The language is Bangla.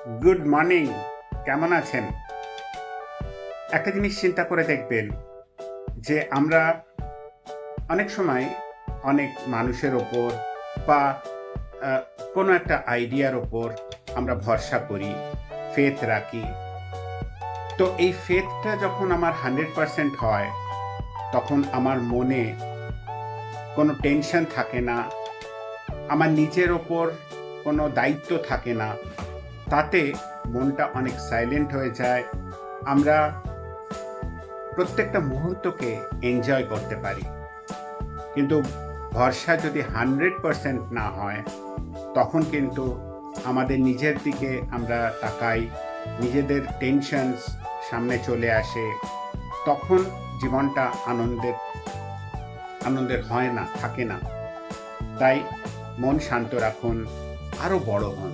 Good morning. কেমন আছেন? একটা জিনিস চিন্তা করে দেখবেন যে আমরা অনেক সময় অনেক মানুষের ওপর বা আহ, কোনো একটা আইডিয়ার ওপর আমরা ভরসা করি, ফেথ রাখি। তো এই ফেথটা যখন আমার 100% হয়, তখন আমার মনে কোনো টেনশন থাকে না, আমার নিজের ওপর কোনো দায়িত্ব থাকে না। তাতে মনটা অনেক সাইলেন্ট হয়ে যায়। আমরা প্রত্যেকটা মুহূর্তকে এনজয় করতে পারি। কিন্তু ভরসা যদি 100% না হয়, তখন কিন্তু আমাদের নিজের দিকে আমরা তাকাই, নিজেদের টেনশনস সামনে চলে আসে। তখন জীবনটা আনন্দের আনন্দের হয় না, থাকে না। তাই মন শান্ত রাখুন, আরও বড় হন।